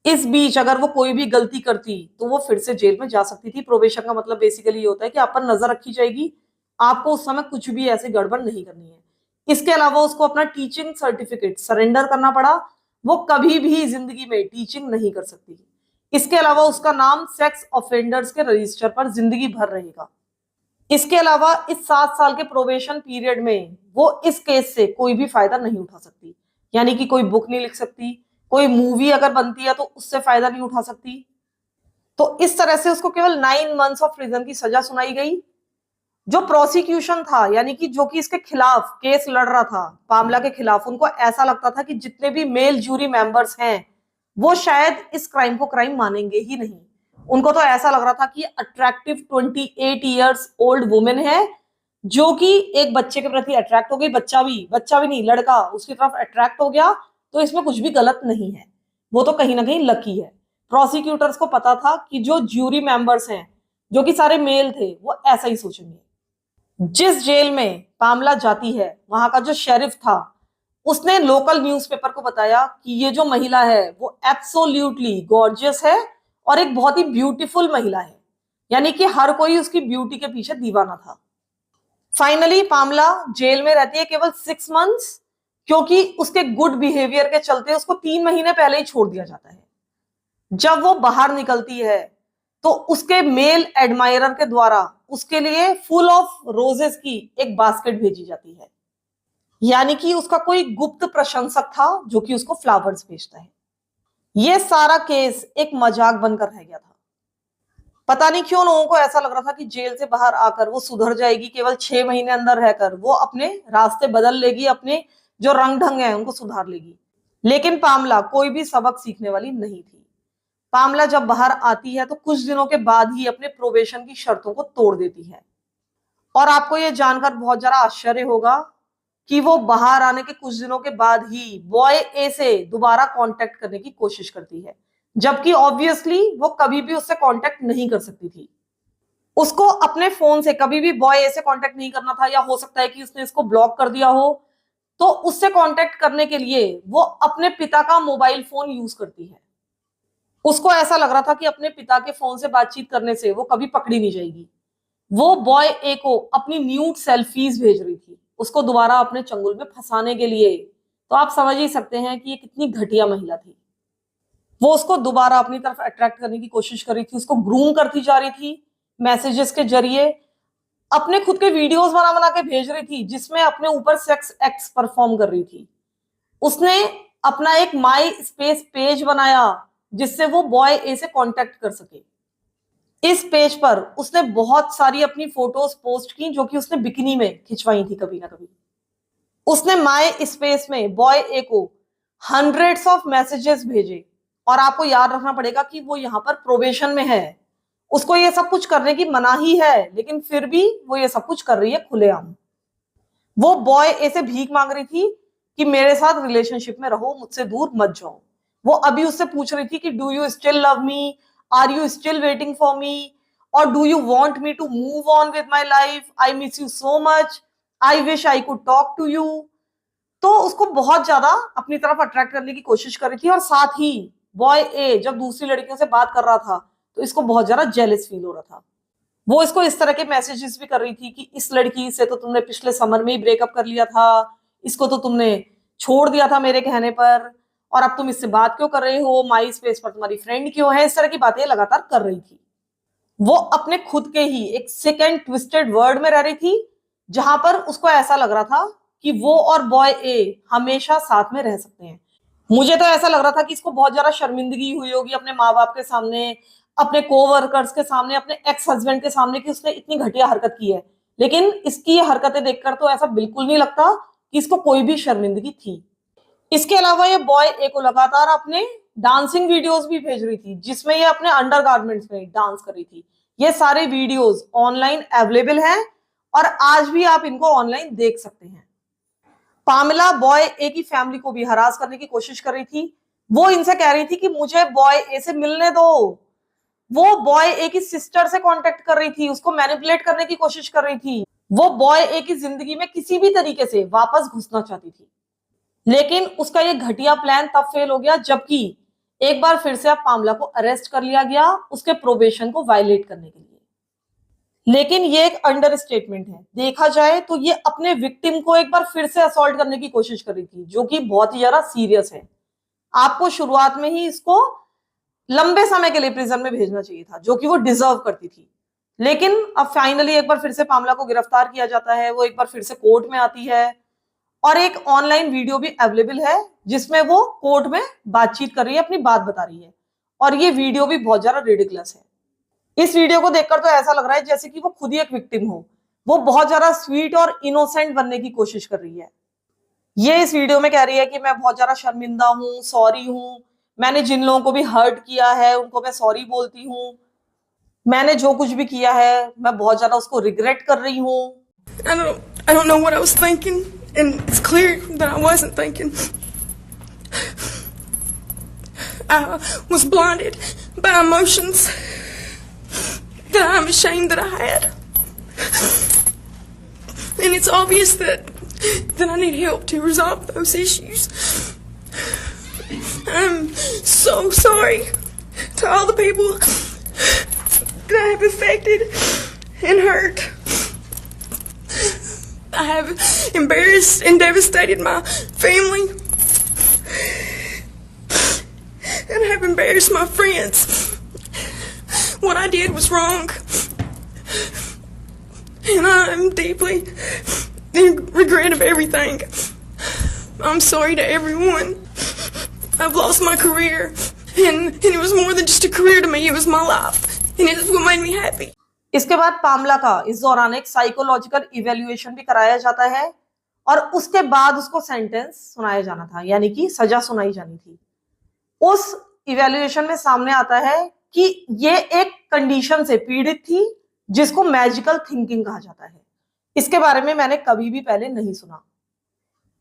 इस बीच अगर वो कोई भी गलती करती तो वो फिर से जेल में जा सकती थी। प्रोबेशन का मतलब बेसिकली ये होता है कि आप पर नजर रखी जाएगी, आपको उस समय कुछ भी ऐसे गड़बड़ नहीं करनी है। इसके अलावा उसको अपना टीचिंग सर्टिफिकेट सरेंडर करना पड़ा, वो कभी भी जिंदगी में टीचिंग नहीं कर सकती। इसके अलावा उसका नाम सेक्स ऑफेंडर्स के रजिस्टर पर जिंदगी भर रहेगा। इसके अलावा इस 7 साल के प्रोबेशन पीरियड में वो इस केस से कोई भी फायदा नहीं उठा सकती। यानी कि कोई बुक नहीं लिख सकती, कोई मूवी अगर बनती है तो उससे फायदा नहीं उठा सकती। तो इस तरह से उसको केवल 9 मंथ्स ऑफ प्रिजन की सजा सुनाई गई। जो प्रोसिक्यूशन था, यानी कि जो कि इसके खिलाफ केस लड़ रहा था पामला के खिलाफ, उनको ऐसा लगता था कि जितने भी मेल जूरी मेंबर्स हैं वो शायद इस क्राइम को क्राइम मानेंगे ही नहीं। उनको तो ऐसा लग रहा था कि अट्रैक्टिव 28 ईयर्स ओल्ड वुमेन है जो कि एक बच्चे के प्रति अट्रैक्ट हो गई। बच्चा भी नहीं, लड़का उसकी तरफ अट्रैक्ट हो गया, तो इसमें कुछ भी गलत नहीं है। वो तो कहीं ना कहीं लकी है। प्रोसिक्यूटर्स को पता था कि जो ज्यूरी मेंबर्स हैं जो कि सारे मेल थे वो ऐसा ही सोचेंगे। जिस जेल में पामला जाती है वहां का जो शेरिफ था उसने लोकल न्यूज़पेपर को बताया कि ये जो महिला है वो एब्सोल्युटली गॉर्जियस है और एक बहुत ही ब्यूटीफुल महिला है। यानी कि हर कोई उसकी ब्यूटी के पीछे दीवाना था। फाइनली पामला जेल में रहती है केवल 6 मंथ्स, क्योंकि उसके गुड बिहेवियर के चलते उसको 3 महीने पहले ही छोड़ दिया जाता है। जब वो बाहर निकलती है तो उसके मेल एडमायरर के द्वारा उसके लिए फुल ऑफ रोजेस की एक बास्केट भेजी जाती है। यानी कि उसका कोई गुप्त प्रशंसक था जो कि उसको फ्लावर्स भेजता है। यह सारा केस एक मजाक बनकर रह गया था। पता नहीं क्यों लोगों को ऐसा लग रहा था कि जेल से बाहर आकर वो सुधर जाएगी, केवल 6 महीने अंदर रहकर वो अपने रास्ते बदल लेगी, अपने जो रंग ढंग है उनको सुधार लेगी। लेकिन पामला कोई भी सबक सीखने वाली नहीं थी। पामला जब बाहर आती है तो कुछ दिनों के बाद ही अपने प्रोबेशन की शर्तों को तोड़ देती है। और आपको यह जानकर बहुत ज्यादा आश्चर्य होगा कि वो बाहर आने के कुछ दिनों के बाद ही बॉय ए से दोबारा कांटेक्ट करने की कोशिश करती है, जबकि ऑब्वियसली वो कभी भी उससे कांटेक्ट नहीं कर सकती थी। उसको अपने फोन से कभी भी बॉय ए से कांटेक्ट नहीं करना था, या हो सकता है कि उसने इसको ब्लॉक कर दिया हो, तो उससे कांटेक्ट करने के लिए वो अपने पिता का मोबाइल फोन यूज करती है। उसको ऐसा लग रहा था कि अपने पिता के फोन से बातचीत करने से वो कभी पकड़ी नहीं जाएगी। वो बॉय ए को अपनी न्यूड सेल्फीज भेज रही थी, उसको दोबारा अपने चंगुल में फंसाने के लिए। तो आप समझ ही सकते हैं कि ये कितनी घटिया महिला थी। वो उसको दोबारा अपनी तरफ अट्रैक्ट करने की कोशिश कर रही थी, उसको ग्रूम करती जा रही थी मैसेजेस के जरिए, अपने खुद के वीडियोस बना बना के भेज रही थी जिसमें अपने ऊपर सेक्स एक्ट्स परफॉर्म कर रही थी। उसने अपना एक माई स्पेस पेज बनाया जिससे वो बॉय ए से कांटेक्ट कर सके। इस पेज पर उसने बहुत सारी अपनी फोटोज पोस्ट की जो कि उसने बिकिनी में खिंचवाई थी कभी ना कभी। उसने माई स्पेस में बॉय ए को हंड्रेड्स ऑफ मैसेजेस भेजे, और आपको याद रखना पड़ेगा कि वो यहाँ पर प्रोबेशन में है, उसको ये सब कुछ करने की मनाही है, लेकिन फिर भी वो ये सब कुछ कर रही है खुलेआम। वो बॉय ए से भीख मांग रही थी कि मेरे साथ रिलेशनशिप में रहो, मुझसे दूर मत जाओ। वो अभी उससे पूछ रही थी कि do you still love me, are you still waiting for me, और do you want me to move on with my life, I miss you so much, I wish I could talk to you. तो उसको बहुत ज्यादा अपनी तरफ अट्रैक्ट करने की कोशिश कर रही थी, और साथ ही बॉय ए जब दूसरी लड़कियों से बात कर रहा था तो इसको बहुत ज्यादा जेलस फील हो रहा था। वो इसको इस तरह के मैसेजेस भी कर रही थी कि इस लड़की से तो तुमने पिछले समर में ही ब्रेकअप कर लिया था, इसको तो तुमने छोड़ दिया था मेरे कहने पर, और अब तुम इससे बात क्यों कर रहे हो, माई स्पेस पर तुम्हारी फ्रेंड क्यों है। इस तरह की बातें लगातार कर रही थी। वो अपने खुद के ही एक सेकेंड ट्विस्टेड वर्ल्ड में रह रही थी जहां पर उसको ऐसा लग रहा था कि वो और बॉय ए हमेशा साथ में रह सकते हैं। मुझे तो ऐसा लग रहा था कि इसको बहुत ज्यादा शर्मिंदगी हुई होगी अपने माँ बाप के सामने, अपने कोवर्कर्स के सामने, अपने एक्स हस्बैंड के सामने कि उसने इतनी घटिया हरकत की है। लेकिन इसकी ये हरकतें देखकर तो ऐसा बिल्कुल नहीं लगता कि इसको कोई भी शर्मिंदगी थी। इसके अलावा ये बॉय ए को लगातार अपने डांसिंग वीडियोस भी भेज रही थी जिसमें ये अपने अंडरगारमेंट्स में डांस कर रही थी। ये सारे वीडियोस ऑनलाइन अवेलेबल हैं और आज भी आप इनको ऑनलाइन देख सकते हैं। पामिला बॉय ए की फैमिली को भी हरास करने की कोशिश कर रही थी। वो इनसे कह रही थी कि मुझे बॉय ए से मिलने दो। वो बॉय ए की सिस्टर से कांटेक्ट कर रही थी, उसको मैनिपुलेट करने की कोशिश कर रही थी। वो बॉय ए की जिंदगी में किसी भी तरीके से वापस घुसना चाहती थी। लेकिन उसका ये घटिया प्लान तब फेल हो गया जबकि एक बार फिर से अब पामला को अरेस्ट कर लिया गया उसके प्रोबेशन को वायलेट करने के लिए। लेकिन ये एक अंडरस्टेटमेंट है, देखा जाए तो ये अपने विक्टिम को एक बार फिर से असॉल्ट करने की कोशिश कर रही थी जो कि बहुत ही ज्यादा सीरियस है। आपको शुरुआत में ही इसको लंबे समय के लिए प्रिजन में भेजना चाहिए था जो कि वो डिजर्व करती थी। लेकिन अब फाइनली एक बार फिर से पामला को गिरफ्तार किया जाता है, वो एक बार फिर से कोर्ट में आती है और एक ऑनलाइन वीडियो भी अवेलेबल है जिसमें वो कोर्ट में बातचीत कर रही है, अपनी बात बता रही है, और ये वीडियो भी बहुत ज्यादा रिडिकुलस है। इस वीडियो को देखकर तो ऐसा लग रहा है जैसे कि वो खुद ही एक विक्टिम हो। वो बहुत ज्यादा स्वीट और इनोसेंट बनने की कोशिश कर रही है। ये इस वीडियो में कह रही है कि मैं बहुत ज्यादा शर्मिंदा हूँ, सॉरी हूँ, मैंने जिन लोगों को भी हर्ट किया है उनको मैं सॉरी बोलती हूँ, मैंने जो कुछ भी किया है मैं बहुत ज्यादा उसको रिग्रेट कर रही हूँ। I don't know what I was thinking, and it's clear that I wasn't thinking. I was blinded by emotions that I'm ashamed that I had. And it's obvious that I need help to resolve those issues. I'm so sorry to all the people that I have affected and hurt. I have embarrassed and devastated my family. And I have embarrassed my friends. What I did was wrong. And I'm deeply in regret of everything. I'm sorry to everyone. I've lost my career. And it was more than just a career to me. It was my life. And it's what made me happy. इसके बाद पामला का इस दौरान एक साइकोलॉजिकल इवैल्यूएशन भी कराया जाता है और उसके बाद उसको सेंटेंस सुनाया जाना था, यानी कि सजा सुनाई जानी थी। उस इवैल्यूएशन में सामने आता है कि ये एक कंडीशन से पीड़ित थी जिसको मैजिकल थिंकिंग कहा जाता है। इसके बारे में मैंने कभी भी पहले नहीं सुना।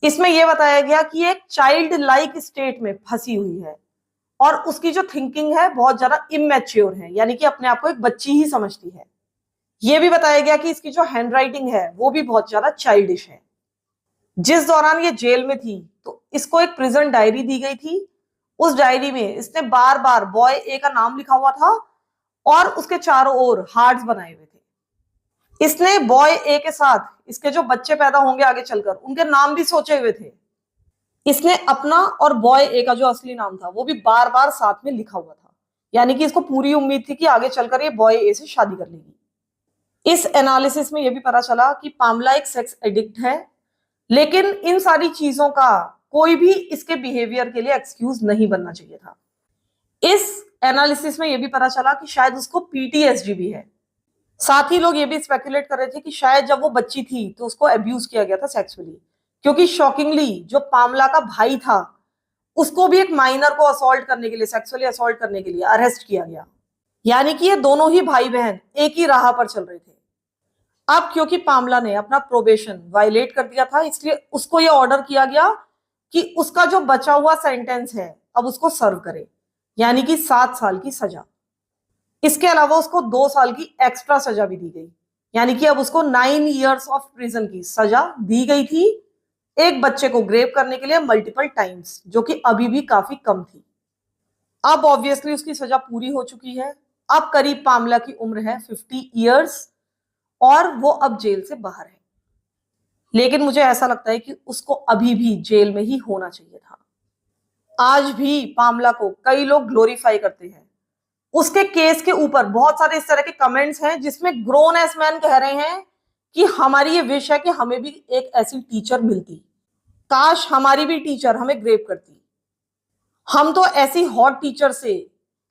इसमें यह बताया गया कि एक चाइल्ड लाइक स्टेट में फंसी हुई है और उसकी जो थिंकिंग है बहुत ज्यादा इमेच्योर है, यानी कि अपने आप को एक बच्ची ही समझती है। ये भी बताया गया कि इसकी जो हैंडराइटिंग है वो भी बहुत ज्यादा चाइल्डिश है। जिस दौरान ये जेल में थी तो इसको एक प्रिजन डायरी दी गई थी। उस डायरी में इसने बार बार बॉय ए का नाम लिखा हुआ था और उसके चारों ओर हार्ट्स बनाए हुए थे। इसने बॉय ए के साथ इसके जो बच्चे पैदा होंगे आगे चलकर उनके नाम भी सोचे हुए थे। इसने अपना और बॉय ए का जो असली नाम था वो भी बार बार साथ में लिखा हुआ था, यानी कि इसको पूरी उम्मीद थी कि आगे चलकर ये बॉय ए से शादी कर लेगी। इस एनालिसिस में ये भी पता चला कि पामला एक सेक्स एडिक्ट है, लेकिन इन सारी चीजों का कोई भी इसके बिहेवियर के लिए एक्सक्यूज नहीं बनना चाहिए था। इस एनालिसिस में ये भी पता चला कि शायद उसको पीटीएसडी भी है। साथ ही लोग ये भी स्पेकुलेट कर रहे थे कि शायद जब वो बच्ची थी तो उसको अब्यूज किया गया था सेक्सुअली, क्योंकि शॉकिंगली जो पामला का भाई था उसको भी एक माइनर को असॉल्ट करने के लिए, सेक्सुअली असॉल्ट करने के लिए अरेस्ट किया गया। यानी कि ये दोनों ही भाई बहन एक ही राह पर चल रहे थे। अब क्योंकि पामला ने अपना प्रोबेशन वायलेट कर दिया था, इसलिए उसको ये ऑर्डर किया गया कि उसका जो बचा हुआ सेंटेंस है अब उसको सर्व करे, यानी कि 7 साल की सजा। इसके अलावा उसको 2 साल की एक्स्ट्रा सजा भी दी गई, यानी कि अब उसको 9 इयर्स ऑफ प्रिजन की सजा दी गई थी एक बच्चे को ग्रेप करने के लिए मल्टीपल टाइम्स, जो कि अभी भी काफी कम थी। अब ऑब्वियसली उसकी सजा पूरी हो चुकी है। अब करीब पामला की उम्र है 50 इयर्स और वो अब जेल से बाहर है। लेकिन मुझे ऐसा लगता है कि उसको अभी भी जेल में ही होना चाहिए था। आज भी पामला को कई लोग ग्लोरीफाई करते हैं। उसके केस के ऊपर बहुत सारे इस तरह के कमेंट्स हैं जिसमें ग्रोन एस मैन कह रहे हैं कि हमारी ये विश है कि हमें भी एक ऐसी टीचर मिलती, काश हमारी भी टीचर हमें ग्रेप करती। हम तो ऐसी हॉट टीचर से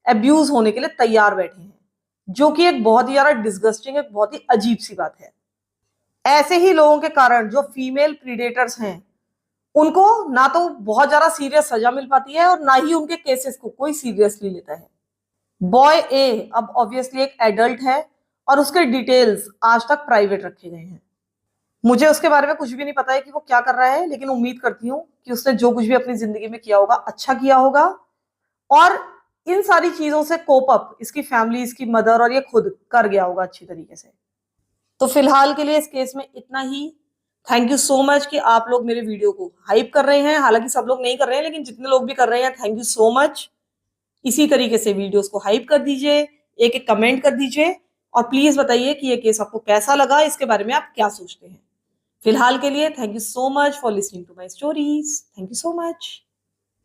अब्यूज होने के लिए तैयार बैठे हैं, जो कि एक बहुत ही ज्यादा डिस्गस्टिंग, एक बहुत ही अजीब सी बात है। ऐसे ही लोगों के कारण जो फीमेल प्रीडेटर्स हैं उनको ना तो बहुत ज्यादा सीरियस सजा मिल पाती है और ना ही उनके केसेस को कोई सीरियसली लेता है। बॉय ए अब ऑब्वियसली एक एडल्ट है और उसके डिटेल्स आज तक प्राइवेट रखे गए हैं। मुझे उसके बारे में कुछ भी नहीं पता है कि वो क्या कर रहा है, लेकिन उम्मीद करती हूँ कि उसने जो कुछ भी अपनी जिंदगी में किया होगा अच्छा किया होगा और इन सारी चीजों से कोप अप इसकी फैमिली, इसकी मदर और ये खुद कर गया होगा अच्छी तरीके से। तो फिलहाल के लिए इस केस में इतना ही। थैंक यू सो मच कि आप लोग मेरे वीडियो को हाइप कर रहे हैं। हालांकि सब लोग नहीं कर रहे हैं, लेकिन जितने लोग भी कर रहे हैं थैंक यू सो मच। इसी तरीके से वीडियोस को हाइप कर दीजिए, एक एक कमेंट कर दीजिए और प्लीज बताइए कि ये केस आपको कैसा लगा, इसके बारे में आप क्या सोचते हैं। फिलहाल के लिए thank you so much for listening to my stories. Thank you so much.